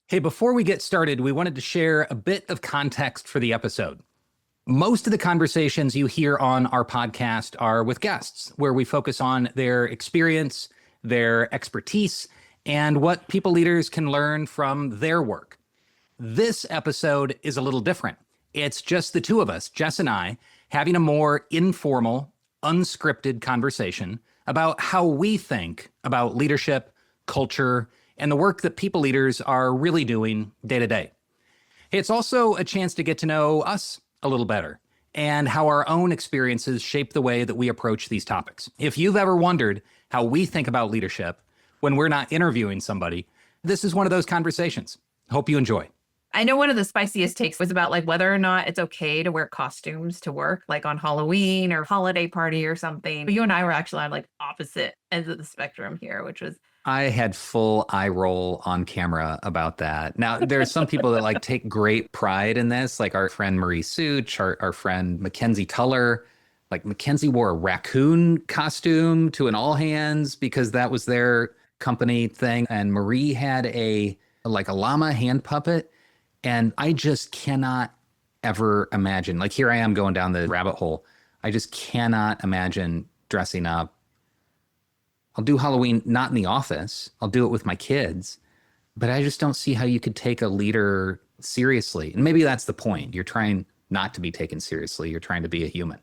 Hey, before we get started, we wanted to share a bit of context for the episode. Most of the conversations you hear on our podcast are with guests, where we focus on their experience, their expertise, and what people leaders can learn from their work. This episode is a little different. It's just the two of us, Jess and I, having a more informal, unscripted conversation about how we think about leadership, culture, and the work that people leaders are really doing day to day. It's also a chance to get to know us a little better and how our own experiences shape the way that we approach these topics. If you've ever wondered how we think about leadership when we're not interviewing somebody, this is one of those conversations. Hope you enjoy. I know one of the spiciest takes was about like whether or not it's okay to wear costumes to work, like on Halloween or holiday party or something. You and I were actually on like opposite ends of the spectrum here, which was I had full eye roll on camera about that. Now, there's some people that like take great pride in this, like our friend Marie Such, our friend Mackenzie Tuller. Like Mackenzie wore a raccoon costume to an all hands because that was their company thing. And Marie had a llama hand puppet. And I just cannot ever imagine, like here I am going down the rabbit hole. I just cannot imagine dressing up. I'll do Halloween, not in the office. I'll do it with my kids, but I just don't see how you could take a leader seriously. And maybe that's the point. You're trying not to be taken seriously. You're trying to be a human.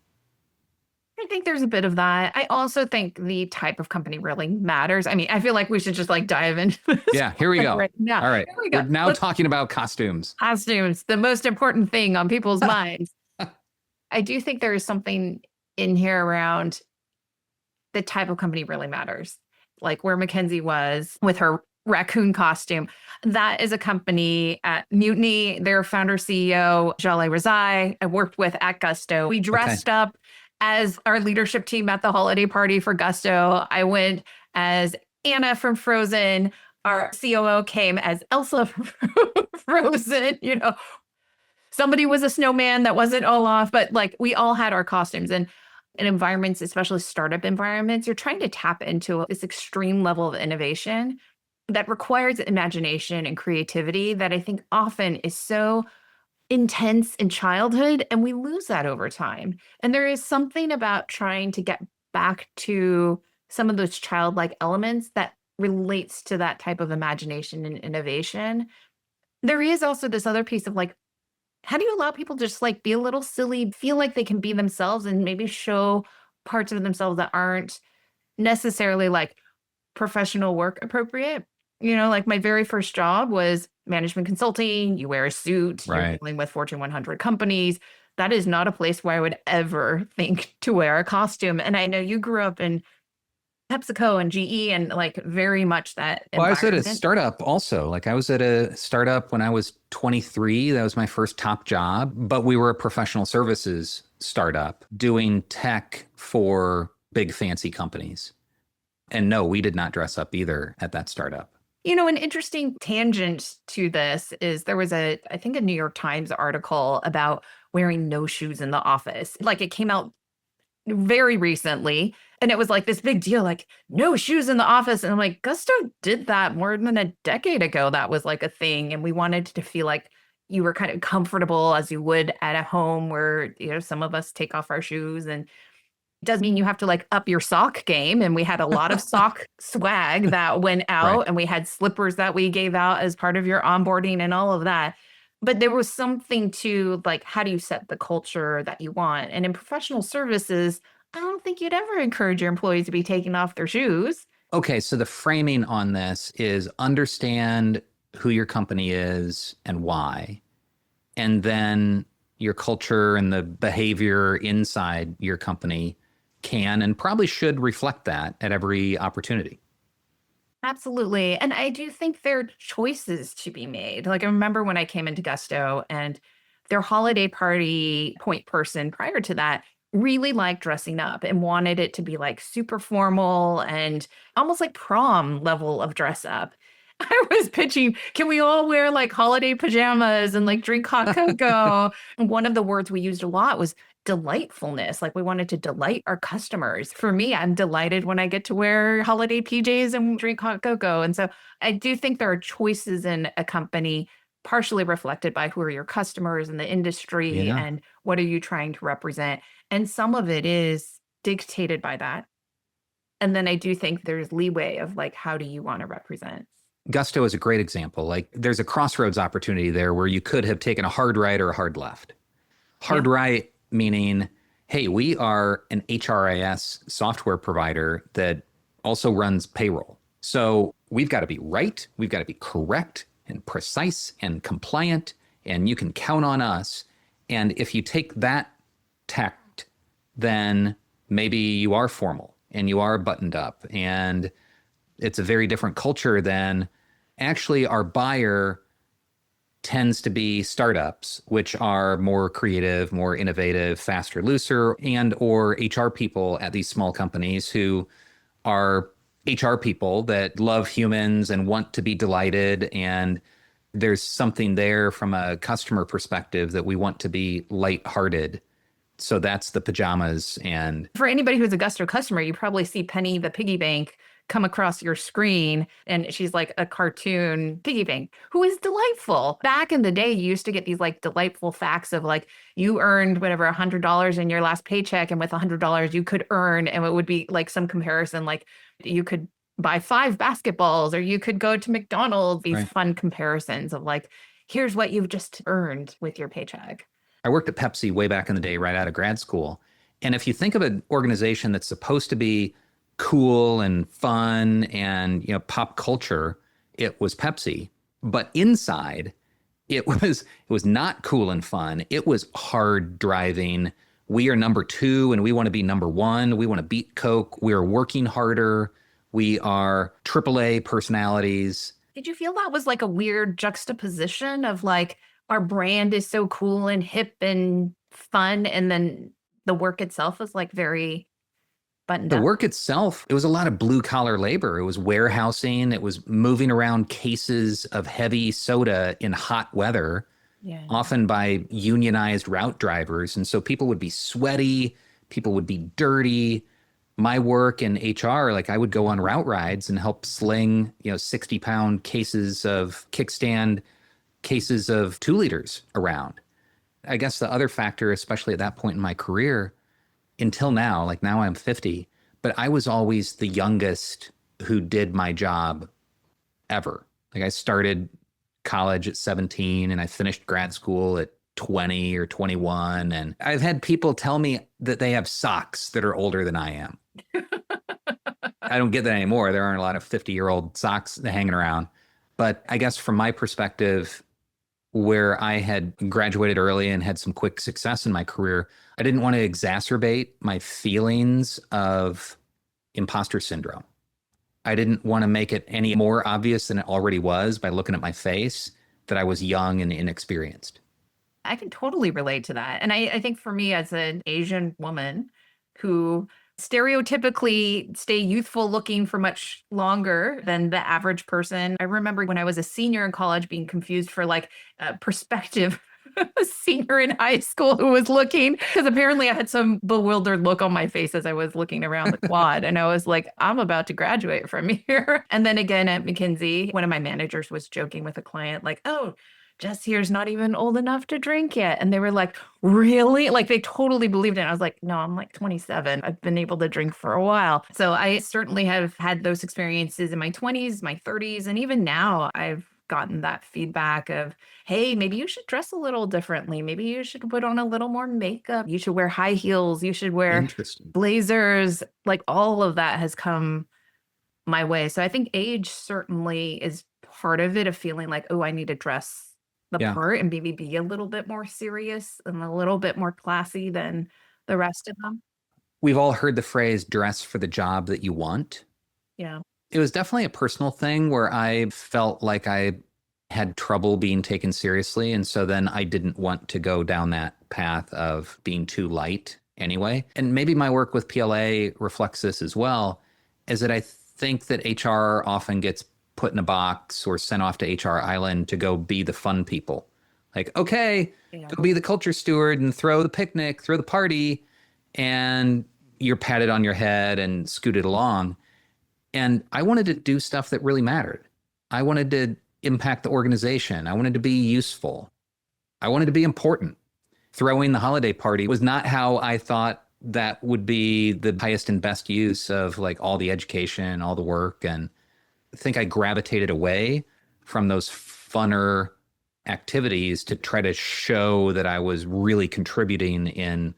I think there's a bit of that. I also think the type of company really matters. I mean, I feel like we should just like dive into this. Yeah, here we go. Right now. All right. Here we go. We're now talking about costumes. Costumes, the most important thing on people's minds. I do think there is something in here around the type of company really matters. Like where Mackenzie was with her raccoon costume. That is a company at Mutiny. Their founder CEO, Jaleh Rezai, I worked with at Gusto. We dressed up as our leadership team at the holiday party for Gusto. I went as Anna from Frozen. Our COO came as Elsa from Frozen. You know, somebody was a snowman that wasn't Olaf, but like we all had our costumes. And in environments, especially startup environments, you're trying to tap into this extreme level of innovation that requires imagination and creativity that I think often is so intense in childhood, and we lose that over time. And there is something about trying to get back to some of those childlike elements that relates to that type of imagination and innovation. There is also this other piece of like, how do you allow people to just like be a little silly, feel like they can be themselves and maybe show parts of themselves that aren't necessarily like professional work appropriate? You know, like my very first job was management consulting. You wear a suit, Right. You're dealing with Fortune 100 companies. That is not a place where I would ever think to wear a costume. And I know you grew up in PepsiCo and GE and like very much that Well, I was at a environment. startup also. Like I was at a startup when I was 23. That was my first top job, but we were a professional services startup doing tech for big fancy companies. And no, we did not dress up either at that startup. You know, an interesting tangent to this is there was I think a New York Times article about wearing no shoes in the office. Like it came out very recently. And it was like this big deal, like no shoes in the office. And I'm like, Gusto did that more than a decade ago. That was like a thing. And we wanted to feel like you were kind of comfortable as you would at a home where, you know, some of us take off our shoes, and it does mean you have to like up your sock game. And we had a lot of sock swag that went out, Right. and we had slippers that we gave out as part of your onboarding and all of that. But there was something to like, how do you set the culture that you want? And in professional services, I don't think you'd ever encourage your employees to be taking off their shoes. Okay, so the framing on this is understand who your company is and why, and then your culture and the behavior inside your company can and probably should reflect that at every opportunity. Absolutely. And I do think there are choices to be made. Like I remember when I came into Gusto and their holiday party point person prior to that really liked dressing up and wanted it to be like super formal and almost like prom level of dress up. I was pitching, can we all wear like holiday pajamas and like drink hot cocoa? And one of the words we used a lot was delightfulness. Like we wanted to delight our customers. For me, I'm delighted when I get to wear holiday PJs and drink hot cocoa. And so I do think there are choices in a company partially reflected by who are your customers in the industry Yeah. and what are you trying to represent. And some of it is dictated by that. And then I do think there's leeway of like, how do you want to represent? Gusto is a great example. Like there's a crossroads opportunity there where you could have taken a hard right or a hard left. Hard right meaning, hey, we are an HRIS software provider that also runs payroll. So we've got to be right, we've got to be correct and precise and compliant, and you can count on us. And if you take that tact, then maybe you are formal and you are buttoned up, and it's a very different culture than actually our buyer tends to be startups, which are more creative, more innovative, faster, looser, and or HR people at these small companies who are HR people that love humans and want to be delighted. And there's something there from a customer perspective that we want to be lighthearted. So that's the pajamas. And for anybody who's a Gusto customer, you probably see Penny the piggy bank come across your screen, and she's like a cartoon piggy bank who is delightful. Back in the day, you used to get these like delightful facts of like you earned whatever $100 in your last paycheck, and with $100 you could earn, and it would be like some comparison, like you could buy 5 basketballs or you could go to McDonald's. These fun comparisons of like, here's what you've just earned with your paycheck. I worked at Pepsi way back in the day, right out of grad school. And if you think of an organization that's supposed to be cool and fun and, you know, pop culture, it was Pepsi. But inside, it was not cool and fun. It was hard driving. We are number 2 and we want to be number 1. We want to beat Coke. We are working harder. We are AAA personalities. Did you feel that was like a weird juxtaposition of like our brand is so cool and hip and fun, and then the work itself is like very buttoned up? The work itself, it was a lot of blue collar labor. It was warehousing. It was moving around cases of heavy soda in hot weather, often by unionized route drivers. And so people would be sweaty, people would be dirty. My work in HR, like I would go on route rides and help sling, 60-pound cases of kickstand, cases of 2 liters around. I guess the other factor, especially at that point in my career, until now, like now I'm 50, but I was always the youngest who did my job ever. Like I started college at 17 and I finished grad school at 20 or 21. And I've had people tell me that they have socks that are older than I am. I don't get that anymore. There aren't a lot of 50-year-old socks hanging around. But I guess from my perspective, where I had graduated early and had some quick success in my career, I didn't want to exacerbate my feelings of imposter syndrome. I didn't want to make it any more obvious than it already was by looking at my face that I was young and inexperienced. I can totally relate to that. And I think for me as an Asian woman who stereotypically stay youthful looking for much longer than the average person. I remember when I was a senior in college being confused for like a prospective senior in high school who was looking, because apparently I had some bewildered look on my face as I was looking around the quad. And I was like, I'm about to graduate from here. And then again at McKinsey, one of my managers was joking with a client like, oh, Jess here's not even old enough to drink yet. And they were like, really? Like they totally believed it. I was like, no, I'm like 27. I've been able to drink for a while. So I certainly have had those experiences in my 20s, my 30s. And even now I've gotten that feedback of, hey, maybe you should dress a little differently. Maybe you should put on a little more makeup. You should wear high heels. You should wear blazers. Like all of that has come my way. So I think age certainly is part of it, of feeling like, oh, I need to dress the part and maybe be a little bit more serious and a little bit more classy than the rest of them. We've all heard the phrase dress for the job that you want. Yeah. It was definitely a personal thing where I felt like I had trouble being taken seriously. And so then I didn't want to go down that path of being too light anyway. And maybe my work with PLA reflects this as well, is that I think that HR often gets put in a box or sent off to HR Island to go be the fun people. Like, okay, Yeah. go be the culture steward and throw the picnic, throw the party, and you're patted on your head and scooted along. And I wanted to do stuff that really mattered. I wanted to impact the organization. I wanted to be useful. I wanted to be important. Throwing the holiday party was not how I thought that would be the highest and best use of like all the education, all the work. And I think I gravitated away from those funner activities to try to show that I was really contributing in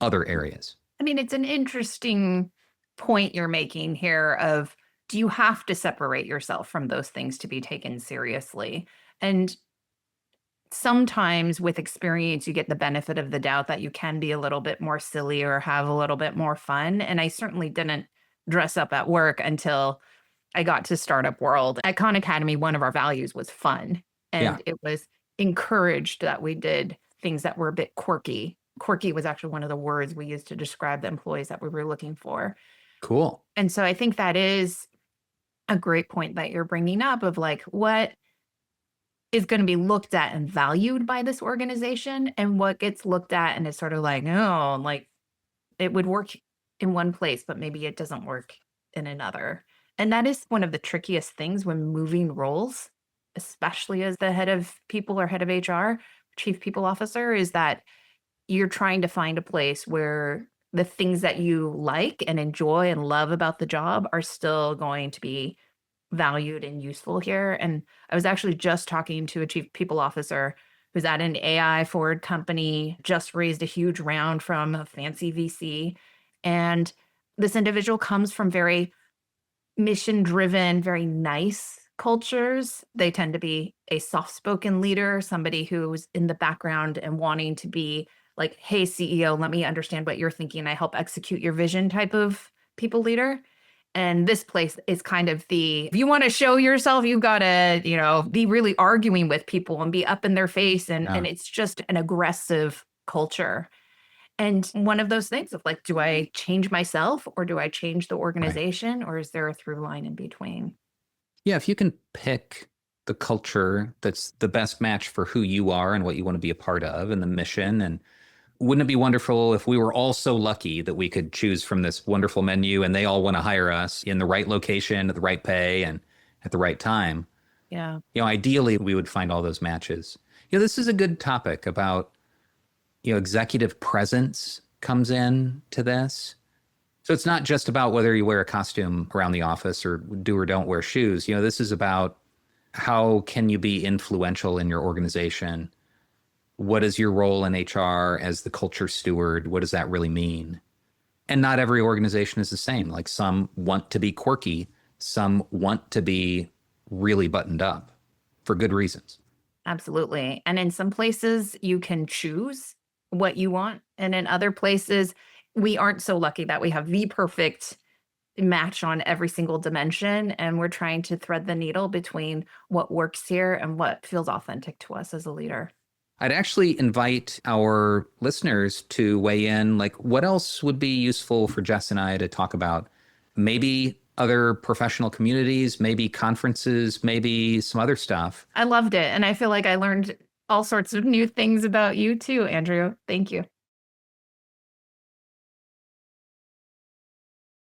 other areas. I mean, it's an interesting point you're making here of, do you have to separate yourself from those things to be taken seriously? And sometimes with experience, you get the benefit of the doubt that you can be a little bit more silly or have a little bit more fun. And I certainly didn't dress up at work until I got to startup world. At Khan Academy, one of our values was fun. And it was encouraged that we did things that were a bit quirky. Quirky was actually one of the words we used to describe the employees that we were looking for. Cool. And so I think that is a great point that you're bringing up of like, what is going to be looked at and valued by this organization, and what gets looked at and is sort of like, oh, like it would work in one place, but maybe it doesn't work in another. And that is one of the trickiest things when moving roles, especially as the head of people or head of HR, chief people officer, is that you're trying to find a place where the things that you like and enjoy and love about the job are still going to be valued and useful here. And I was actually just talking to a chief people officer who's at an AI forward company, just raised a huge round from a fancy VC. And this individual comes from very mission driven, very nice cultures. They tend to be a soft spoken leader, somebody who's in the background and wanting to be like, hey, CEO, let me understand what you're thinking. I help execute your vision type of people leader. And this place is kind of if you want to show yourself, you've got to, be really arguing with people and be up in their face. And it's just an aggressive culture. And one of those things of like, do I change myself or do I change the organization? Right. Or is there a through line in between? Yeah, if you can pick the culture that's the best match for who you are and what you want to be a part of and the mission. And wouldn't it be wonderful if we were all so lucky that we could choose from this wonderful menu and they all want to hire us in the right location, at the right pay, and at the right time? Yeah. Ideally, we would find all those matches. This is a good topic about, executive presence comes in to this. So it's not just about whether you wear a costume around the office or do or don't wear shoes. This is about how can you be influential in your organization? What is your role in HR as the culture steward? What does that really mean? And not every organization is the same. Like some want to be quirky. Some want to be really buttoned up for good reasons. Absolutely. And in some places you can choose what you want. And in other places, we aren't so lucky that we have the perfect match on every single dimension. And we're trying to thread the needle between what works here and what feels authentic to us as a leader. I'd actually invite our listeners to weigh in, like what else would be useful for Jess and I to talk about? Maybe other professional communities, maybe conferences, maybe some other stuff. I loved it. And I feel like I learned all sorts of new things about you too, Andrew. Thank you.